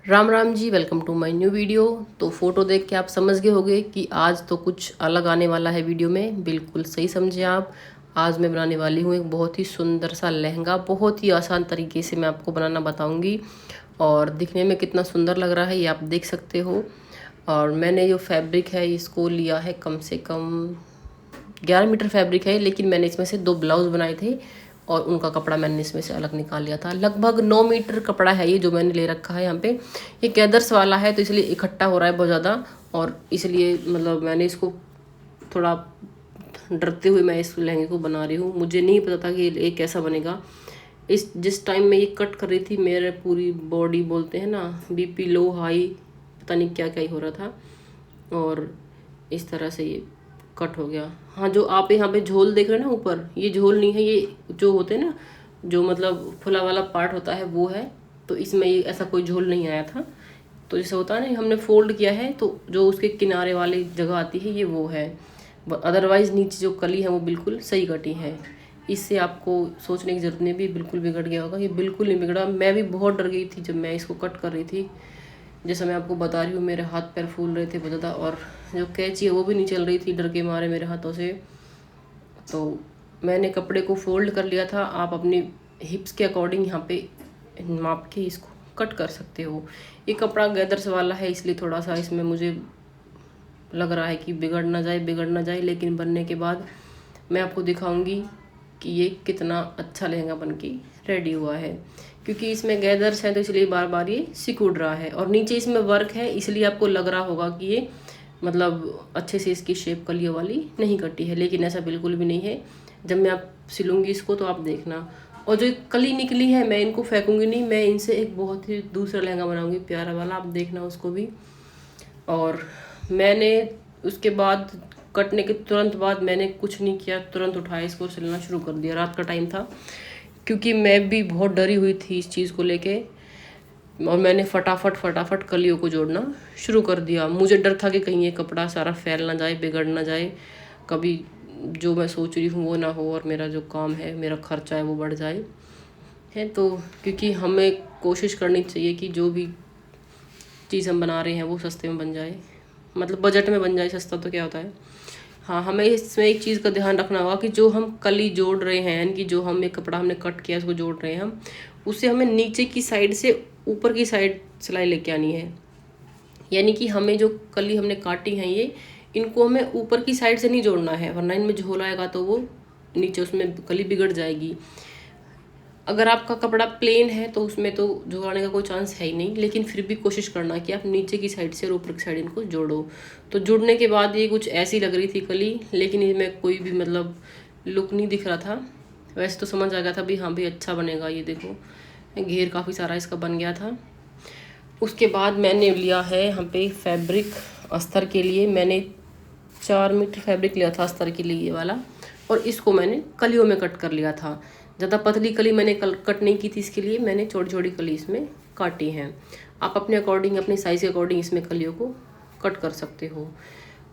Ram Ram ji, welcome to my new video. तो photo देख के आप समझ गए होंगे कि आज तो कुछ अलग आने वाला है वीडियो में। बिल्कुल सही समझे आप। आज मैं बनाने वाली हूँ एक बहुत ही सुंदर सा लहंगा। बहुत ही आसान तरीके से मैं आपको बनाना बताऊँगी और दिखने में कितना सुंदर लग रहा है ये आप देख सकते हो। और मैंने जो फैब्रिक है इसको लिया है कम से कम 11 मीटर फैब्रिक है, लेकिन मैंने इसमें से 2 ब्लाउज बनाए थे और उनका कपड़ा मैंने इसमें से अलग निकाल लिया था। लगभग 9 मीटर कपड़ा है ये जो मैंने ले रखा है यहाँ पे। ये गैदर्स वाला है तो इसलिए इकट्ठा हो रहा है बहुत ज़्यादा, और इसलिए मतलब मैंने इसको थोड़ा डरते हुए मैं इस लहंगे को बना रही हूँ। मुझे नहीं पता था कि ये कैसा बनेगा। जिस टाइम मैं ये कट कर रही थी मेरे पूरी बॉडी, बोलते हैं ना, बीपी लो हाई, पता नहीं क्या क्या ही हो रहा था। और इस तरह से ये कट हो गया। हाँ, जो आप यहाँ पे झोल देख रहे हैं ना ऊपर, ये झोल नहीं है, ये जो होते हैं ना, जो मतलब फुला वाला पार्ट होता है वो है। तो इसमें ये ऐसा कोई झोल नहीं आया था। तो जैसे होता है ना, हमने फोल्ड किया है तो जो उसके किनारे वाली जगह आती है ये वो है। अदरवाइज़ नीचे जो कली है वो बिल्कुल सही कटी है। इससे आपको सोचने की ज़रूरत नहीं, भी बिल्कुल बिगड़ गया होगा। ये बिल्कुल नहीं बिगड़ा। मैं भी बहुत डर गई थी जब मैं इसको कट कर रही थी। जैसा मैं आपको बता रही हूँ, मेरे हाथ पैर फूल रहे थे बहुत ज़्यादा, और जो कैंची है वो भी नहीं चल रही थी डर के मारे मेरे हाथों से। तो मैंने कपड़े को फोल्ड कर लिया था। आप अपनी हिप्स के अकॉर्डिंग यहाँ पे माप के इसको कट कर सकते हो। ये कपड़ा गैदर्स वाला है इसलिए थोड़ा सा इसमें मुझे लग रहा है कि बिगड़ ना जाए, लेकिन बनने के बाद मैं आपको दिखाऊंगी कि ये कितना अच्छा लहंगा बन के रेडी हुआ है। क्योंकि इसमें गैदर्स हैं तो इसलिए बार बार ये सिकुड़ रहा है, और नीचे इसमें वर्क है इसलिए आपको लग रहा होगा कि ये मतलब अच्छे से इसकी शेप कलियों वाली नहीं कटी है, लेकिन ऐसा बिल्कुल भी नहीं है। जब मैं आप सिलूँगी इसको तो आप देखना। और जो कली निकली है मैं इनको फेंकूंगी नहीं, मैं इनसे एक बहुत ही दूसरा लहंगा बनाऊंगी प्यारा वाला, आप देखना उसको भी। और मैंने उसके बाद कटने के तुरंत बाद मैंने कुछ नहीं किया, तुरंत उठाया इसको सिलना शुरू कर दिया। रात का टाइम था क्योंकि मैं भी बहुत डरी हुई थी इस चीज़ को लेके, और मैंने फटाफट कलियों को जोड़ना शुरू कर दिया। मुझे डर था कि कहीं ये कपड़ा सारा फैल ना जाए, बिगड़ ना जाए, कभी जो मैं सोच रही हूँ वो ना हो और मेरा जो काम है, मेरा खर्चा है वो बढ़ जाए है। तो क्योंकि हमें कोशिश करनी चाहिए कि जो भी चीज़ हम बना रहे हैं वो सस्ते में बन जाए, मतलब बजट में बन जाए। सस्ता तो क्या होता है। हाँ, हमें इसमें एक चीज़ का ध्यान रखना होगा कि जो हम कली जोड़ रहे हैं, यानी कि जो हम एक कपड़ा हमने कट किया उसको जोड़ रहे हैं हम, उससे हमें नीचे की साइड से ऊपर की साइड सिलाई लेके आनी है। यानी कि हमें जो कली हमने काटी है ये, इनको हमें ऊपर की साइड से नहीं जोड़ना है, वरना इनमें झोल आएगा तो वो नीचे उसमें कली बिगड़ जाएगी। अगर आपका कपड़ा प्लेन है तो उसमें तो जोड़ने का कोई चांस है ही नहीं, लेकिन फिर भी कोशिश करना कि आप नीचे की साइड से और ऊपर की साइड इनको जोड़ो। तो जुड़ने के बाद ये कुछ ऐसी लग रही थी कली, लेकिन इसमें कोई भी मतलब लुक नहीं दिख रहा था। वैसे तो समझ आ गया था भी हाँ भाई अच्छा बनेगा। ये देखो घेर काफ़ी सारा इसका बन गया था। उसके बाद मैंने लिया है यहाँ पे फैब्रिक अस्तर के लिए। मैंने 4 मीटर फैब्रिक लिया था अस्तर के लिए ये वाला, और इसको मैंने कलियों में कट कर लिया था। ज़्यादा पतली कली मैंने कट नहीं की थी, इसके लिए मैंने छोटी छोटी कली इसमें काटी हैं। आप अपने अकॉर्डिंग, अपनी साइज़ के अकॉर्डिंग इसमें कलियों को कट कर सकते हो।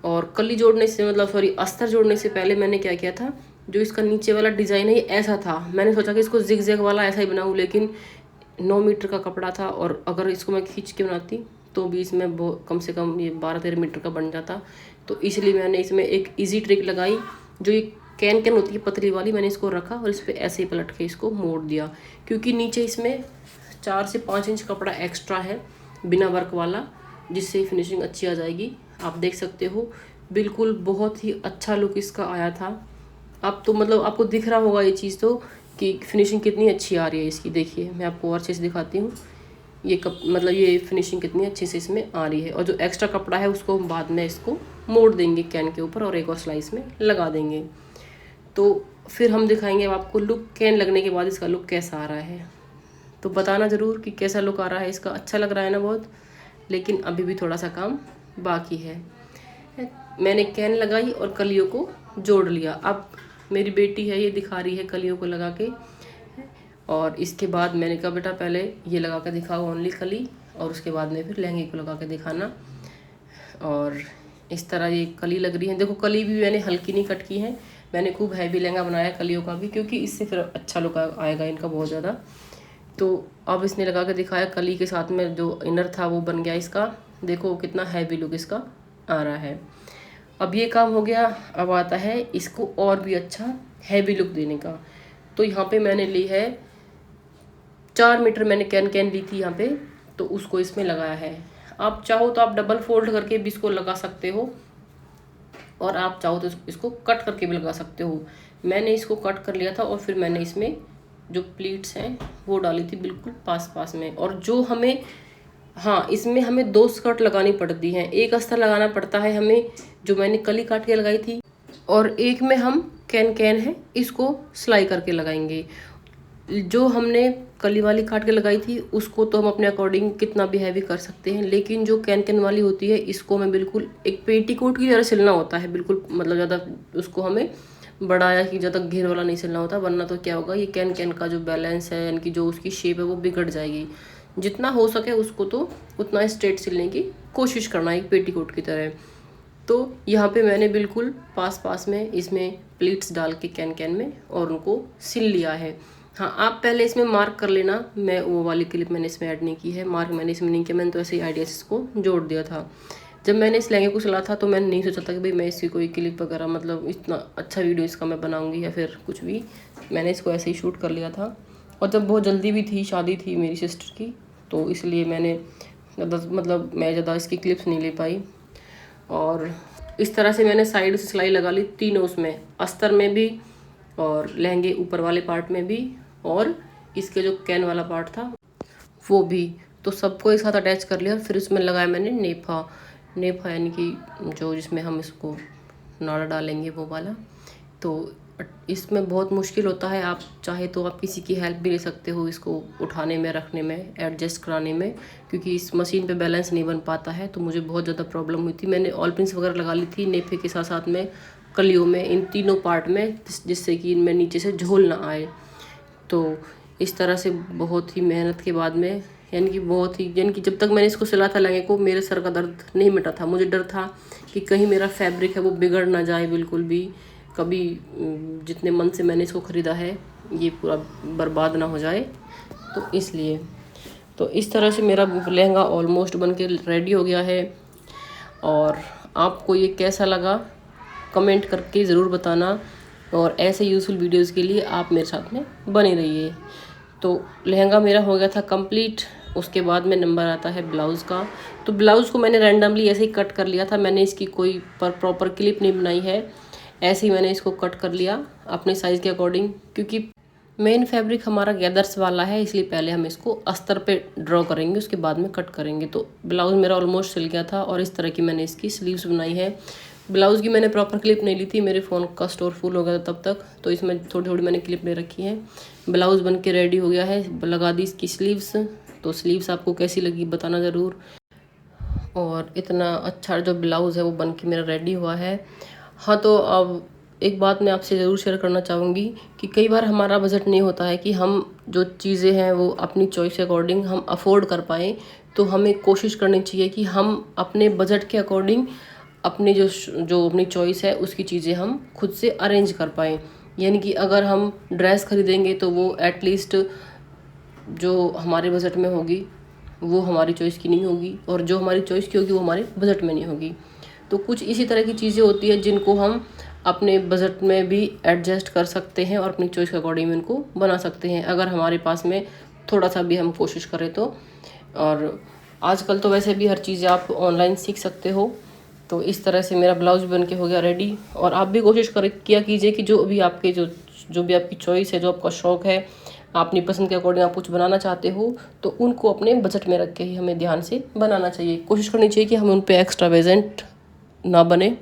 और कली जोड़ने से मतलब सॉरी अस्तर जोड़ने से पहले मैंने क्या किया था, जो इसका नीचे वाला डिज़ाइन है ये ऐसा था। मैंने सोचा कि इसको जिग जैग वाला ऐसा ही बनाऊँ, लेकिन 9 मीटर का कपड़ा था और अगर इसको मैं खींच के बनाती तो भी इसमें कम से कम ये 12-13 मीटर का बन जाता। तो इसलिए मैंने इसमें एक इजी ट्रिक लगाई, जो ये कैन होती है पतली वाली, मैंने इसको रखा और इस पर ऐसे ही पलट के इसको मोड़ दिया। क्योंकि नीचे इसमें 4 से 5 इंच कपड़ा एक्स्ट्रा है बिना वर्क वाला, जिससे फिनिशिंग अच्छी आ जाएगी। आप देख सकते हो बिल्कुल बहुत ही अच्छा लुक इसका आया था। अब तो मतलब आपको दिख रहा होगा ये चीज़ तो कि फिनिशिंग कितनी अच्छी आ रही है इसकी। देखिए मैं आपको और अच्छे से दिखाती हूँ ये मतलब ये फिनिशिंग कितनी अच्छे से इसमें आ रही है। और जो एक्स्ट्रा कपड़ा है उसको हम बाद में इसको मोड़ देंगे कैन के ऊपर और एक और स्लाइस में लगा देंगे। तो फिर हम दिखाएंगे अब आपको लुक, कैन लगने के बाद इसका लुक कैसा आ रहा है। तो बताना ज़रूर कि कैसा लुक आ रहा है इसका। अच्छा लग रहा है ना बहुत, लेकिन अभी भी थोड़ा सा काम बाकी है। मैंने कैन लगाई और कलियों को जोड़ लिया। अब मेरी बेटी है ये दिखा रही है कलियों को लगा के, और इसके बाद मैंने कहा बेटा पहले ये लगा के दिखाओ ओनली कली, और उसके बाद में फिर लहंगे को लगा के दिखाना। और इस तरह ये कली लग रही है। देखो कली भी मैंने हल्की नहीं कट की है, मैंने खूब हैवी लहंगा बनाया कलियों का भी, क्योंकि इससे फिर अच्छा लुक आएगा इनका बहुत ज़्यादा। तो अब इसने लगा के दिखाया, कली के साथ में जो इनर था वो बन गया इसका। देखो कितना हैवी लुक इसका आ रहा है। अब ये काम हो गया, अब आता है इसको और भी अच्छा हैवी लुक देने का। तो यहाँ पे मैंने ली है 4 मीटर, मैंने कैन ली थी यहाँ पे, तो उसको इसमें लगाया है। आप चाहो तो आप डबल फोल्ड करके भी इसको लगा सकते हो, और आप चाहो तो इसको कट करके भी लगा सकते हो। मैंने इसको कट कर लिया था और फिर मैंने इसमें जो प्लीट्स हैं वो डाली थी बिल्कुल पास में। और जो हमें, हाँ, इसमें हमें 2 स्कर्ट लगानी पड़ती हैं। एक अस्तर लगाना पड़ता है हमें, जो मैंने कली काट के लगाई थी, और एक में हम कैन है इसको सिलाई करके लगाएंगे। जो हमने कली वाली काट के लगाई थी उसको तो हम अपने अकॉर्डिंग कितना भी हैवी कर सकते हैं, लेकिन जो कैन वाली होती है इसको हमें बिल्कुल एक पेटीकोट की तरह सिलना होता है, बिल्कुल मतलब ज़्यादा उसको हमें बड़ा या कि ज़्यादा घेर वाला नहीं सिलना होता, वरना तो क्या होगा, ये कैन का जो बैलेंस है, यानी कि जो उसकी शेप है वो बिगड़ जाएगी। जितना हो सके उसको तो उतना स्ट्रेट सिलने की कोशिश करना एक पेटीकोट की तरह। तो यहाँ पे मैंने बिल्कुल पास में इसमें प्लीट्स डाल के कैन में और उनको सिल लिया है। हाँ, आप पहले इसमें मार्क कर लेना, मैं वो वाली क्लिप मैंने इसमें ऐड नहीं की है, मार्क मैंने इसमें नहीं किया, मैंने तो ऐसे ही आइडिया से इसको जोड़ दिया था। जब मैंने इस लहंगे को सिला था तो मैंने नहीं सोचा था कि भाई मैं इसकी कोई क्लिप वगैरह, मतलब इतना अच्छा वीडियो इसका मैं बनाऊंगी या फिर कुछ भी। मैंने इसको ऐसे ही शूट कर लिया था, और जब बहुत जल्दी भी थी, शादी थी मेरी सिस्टर की, तो इसलिए मैंने मतलब मैं ज़्यादा इसकी क्लिप्स नहीं ले पाई। और इस तरह से मैंने साइड से सिलाई लगा ली तीनों, उसमें अस्तर में भी और लहंगे ऊपर वाले पार्ट में भी, और इसके जो कैन वाला पार्ट था वो भी। तो सबको एक साथ अटैच कर लिया। फिर इसमें लगाया मैंने नेफा यानी कि जो जिसमें हम इसको नाड़ा डालेंगे वो वाला। तो इसमें बहुत मुश्किल होता है, आप चाहे तो आप किसी की हेल्प भी ले सकते हो इसको उठाने में, रखने में, एडजस्ट कराने में, क्योंकि इस मशीन पे बैलेंस नहीं बन पाता है। तो मुझे बहुत ज़्यादा प्रॉब्लम हुई थी। मैंने ऑल पिन्स वगैरह लगा ली थी नेफे के साथ में, कलियों में, इन तीनों पार्ट में, जिससे कि इनमें नीचे से झोल ना आए। तो इस तरह से बहुत ही मेहनत के बाद में, यानी कि जब तक मैंने इसको सिला था लहंगे को, मेरे सर का दर्द नहीं मिटा था। मुझे डर था कि कहीं मेरा फैब्रिक है वो बिगड़ ना जाए बिल्कुल भी, कभी जितने मन से मैंने इसको ख़रीदा है ये पूरा बर्बाद ना हो जाए। तो इसलिए तो इस तरह से मेरा लहंगा ऑलमोस्ट बन के रेडी हो गया है। और आपको ये कैसा लगा कमेंट करके ज़रूर बताना, और ऐसे यूज़फुल वीडियोज़ के लिए आप मेरे साथ में बने रहिए। तो लहंगा मेरा हो गया था कंप्लीट। उसके बाद में नंबर आता है ब्लाउज़ का। तो ब्लाउज़ को मैंने रैंडमली ऐसे ही कट कर लिया था, मैंने इसकी कोई प्रॉपर क्लिप नहीं बनाई है, ऐसे ही मैंने इसको कट कर लिया अपने साइज़ के अकॉर्डिंग। क्योंकि मेन फैब्रिक हमारा गैदर्स वाला है, इसलिए पहले हम इसको अस्तर पे ड्रॉ करेंगे, उसके बाद में कट करेंगे। तो ब्लाउज़ मेरा ऑलमोस्ट सिल गया था, और इस तरह की मैंने इसकी स्लीव्स बनाई है। ब्लाउज़ की मैंने प्रॉपर क्लिप नहीं ली थी, मेरे फ़ोन का स्टोर फुल हो गया था तब तक, तो इसमें थोड़ी मैंने क्लिप ले रखी है। ब्लाउज़ बन के रेडी हो गया है, लगा दी इसकी स्लीव्स। तो स्लीव्स आपको कैसी लगी बताना ज़रूर। और इतना अच्छा जो ब्लाउज़ है वो बन के मेरा रेडी हुआ है। हाँ, तो अब एक बात मैं आपसे ज़रूर शेयर करना चाहूँगी कि कई बार हमारा बजट नहीं होता है कि हम जो चीज़ें हैं वो अपनी चॉइस के अकॉर्डिंग हम अफोर्ड कर पाएँ। तो हमें कोशिश करनी चाहिए कि हम अपने बजट के अकॉर्डिंग अपनी जो अपनी चॉइस है उसकी चीज़ें हम खुद से अरेंज कर पाएँ। यानी कि अगर हम ड्रेस खरीदेंगे तो वो एटलीस्ट जो हमारे बजट में होगी वो हमारी चॉइस की नहीं होगी, और जो हमारी चॉइस की होगी वो हमारे बजट में नहीं होगी। तो कुछ इसी तरह की चीज़ें होती है जिनको हम अपने बजट में भी एडजस्ट कर सकते हैं और अपनी चॉइस के अकॉर्डिंग इनको बना सकते हैं, अगर हमारे पास में थोड़ा सा भी हम कोशिश करें तो। और आजकल तो वैसे भी हर चीज़ आप ऑनलाइन सीख सकते हो। तो इस तरह से मेरा ब्लाउज बन के हो गया रेडी। और आप भी कोशिश किया कीजिए कि जो भी आपके जो भी आपकी चॉइस है, जो आपका शौक़ है, अपनी पसंद के अकॉर्डिंग आप कुछ बनाना चाहते हो, तो उनको अपने बजट में रख के ही हमें ध्यान से बनाना चाहिए। कोशिश करनी चाहिए कि हम उन पे एक्स्ट्रावेजेंट ना बने,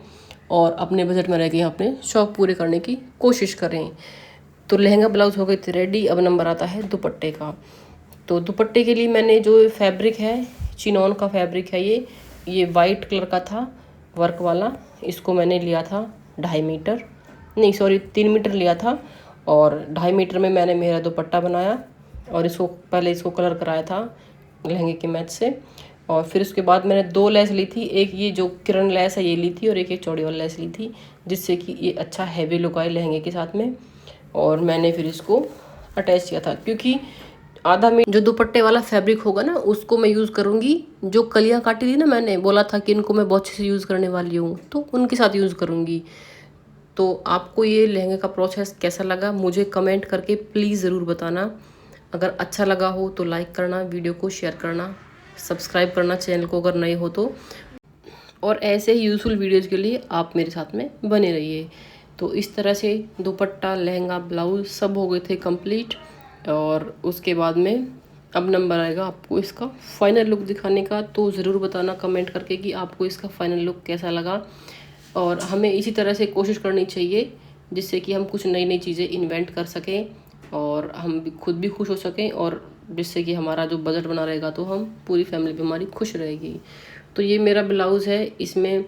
और अपने बजट में रह के अपने शौक़ पूरे करने की कोशिश करें। तो लहंगा ब्लाउज़ हो गए थे रेडी। अब नंबर आता है दुपट्टे का। तो दुपट्टे के लिए मैंने जो फैब्रिक है, चिनॉन का फैब्रिक है, ये वाइट कलर का था वर्क वाला। इसको मैंने लिया था 2.5 मीटर, नहीं सॉरी 3 मीटर लिया था, और 2.5 मीटर में मैंने मेरा दुपट्टा बनाया। और पहले इसको कलर कराया था लहंगे के मैच से। और फिर उसके बाद मैंने 2 लेस ली थी, एक ये जो किरण लेस है ये ली थी, और एक चौड़ी वाली लेस ली थी, जिससे कि ये अच्छा हैवी लुक आए लहंगे के साथ में। और मैंने फिर इसको अटैच किया था, क्योंकि आधा मीटर जो दुपट्टे वाला फैब्रिक होगा ना उसको मैं यूज़ करूँगी। जो कलियाँ काटी थी ना, मैंने बोला था कि इनको मैं बहुत अच्छे से यूज़ करने वाली हूँ, तो उनके साथ यूज़ करूँगी। तो आपको ये लहंगे का प्रोसेस कैसा लगा मुझे कमेंट करके प्लीज़ ज़रूर बताना। अगर अच्छा लगा हो तो लाइक करना, वीडियो को शेयर करना, सब्सक्राइब करना चैनल को अगर नए हो तो। और ऐसे ही यूज़फुल वीडियोज़ के लिए आप मेरे साथ में बने रहिए। तो इस तरह से दुपट्टा, लहंगा, ब्लाउज़ सब हो गए थे कंप्लीट। और उसके बाद में अब नंबर आएगा आपको इसका फाइनल लुक दिखाने का। तो ज़रूर बताना कमेंट करके कि आपको इसका फाइनल लुक कैसा लगा। और हमें इसी तरह से कोशिश करनी चाहिए जिससे कि हम कुछ नई नई चीज़ें इन्वेंट कर सकें और हम भी खुद भी खुश हो सकें, और जिससे कि हमारा जो बजट बना रहेगा तो हम पूरी फैमिली भी हमारी खुश रहेगी। तो ये मेरा ब्लाउज़ है। इसमें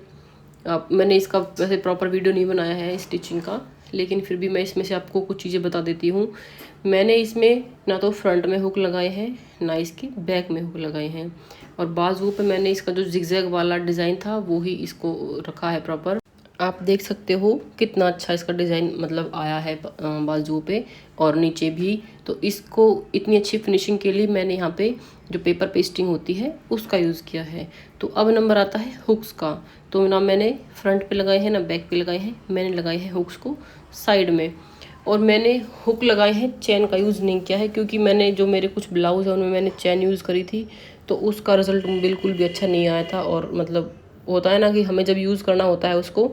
मैंने इसका वैसे प्रॉपर वीडियो नहीं बनाया है स्टिचिंग का, लेकिन फिर भी मैं इसमें से आपको कुछ चीज़ें बता देती हूँ। मैंने इसमें ना तो फ्रंट में हुक लगाए हैं, ना इसके बैक में हुक लगाए हैं, और बाजू पे मैंने इसका जो जिगजैग वाला डिज़ाइन था वो ही इसको रखा है प्रॉपर। आप देख सकते हो कितना अच्छा इसका डिज़ाइन मतलब आया है बाजू पे और नीचे भी। तो इसको इतनी अच्छी फिनिशिंग के लिए मैंने यहाँ पे जो पेपर पेस्टिंग होती है उसका यूज़ किया है। तो अब नंबर आता है हुक्स का। तो ना मैंने फ्रंट पे लगाए हैं ना बैक पे लगाए हैं, मैंने लगाए हैं हुक्स को साइड में। और मैंने हुक लगाए हैं, चैन का यूज़ नहीं किया है, क्योंकि मैंने जो मेरे कुछ ब्लाउज़ है उनमें मैंने चैन यूज़ करी थी तो उसका रिज़ल्ट बिल्कुल भी अच्छा नहीं आया था। और मतलब होता है ना कि हमें जब यूज़ करना होता है उसको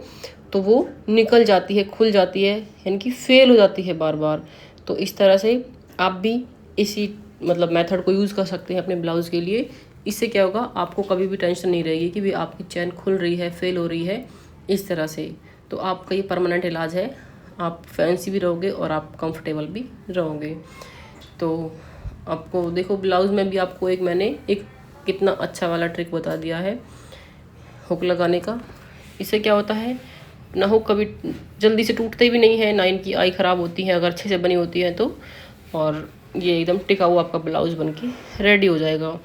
तो वो निकल जाती है, खुल जाती है, यानी कि फेल हो जाती है बार बार। तो इस तरह से आप भी इसी मतलब मेथड को यूज़ कर सकते हैं अपने ब्लाउज़ के लिए। इससे क्या होगा, आपको कभी भी टेंशन नहीं रहेगी कि भी आपकी चैन खुल रही है, फेल हो रही है इस तरह से। तो आपका ये परमानेंट इलाज है, आप फैंसी भी रहोगे और आप कंफर्टेबल भी रहोगे। तो आपको देखो ब्लाउज़ में भी आपको मैंने एक कितना अच्छा वाला ट्रिक बता दिया है हुक लगाने का। इससे क्या होता है ना, हुक कभी जल्दी से टूटते भी नहीं है, ना इनकी आई ख़राब होती है अगर अच्छे से बनी होती है तो। और ये एकदम टिकाऊ आपका ब्लाउज़ बन के रेडी हो जाएगा।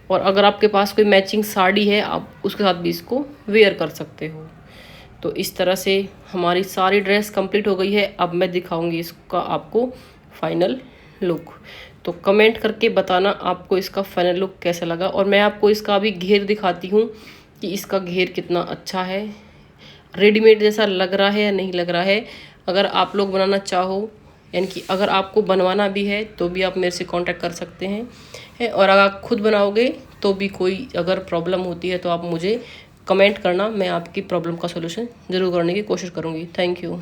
और अगर आपके पास कोई मैचिंग साड़ी है आप उसके साथ भी इसको वेयर कर सकते हो। तो इस तरह से हमारी सारी ड्रेस कंप्लीट हो गई है। अब मैं दिखाऊंगी इसका आपको फाइनल लुक। तो कमेंट करके बताना आपको इसका फाइनल लुक कैसा लगा। और मैं आपको इसका अभी घेर दिखाती हूँ कि इसका घेर कितना अच्छा है, रेडीमेड जैसा लग रहा है या नहीं लग रहा है। अगर आप लोग बनाना चाहो, यानी कि अगर आपको बनवाना भी है तो भी आप मेरे से कांटेक्ट कर सकते हैं। और अगर आप खुद बनाओगे तो भी कोई अगर प्रॉब्लम होती है तो आप मुझे कमेंट करना, मैं आपकी प्रॉब्लम का सलूशन ज़रूर करने की कोशिश करूँगी। Thank you.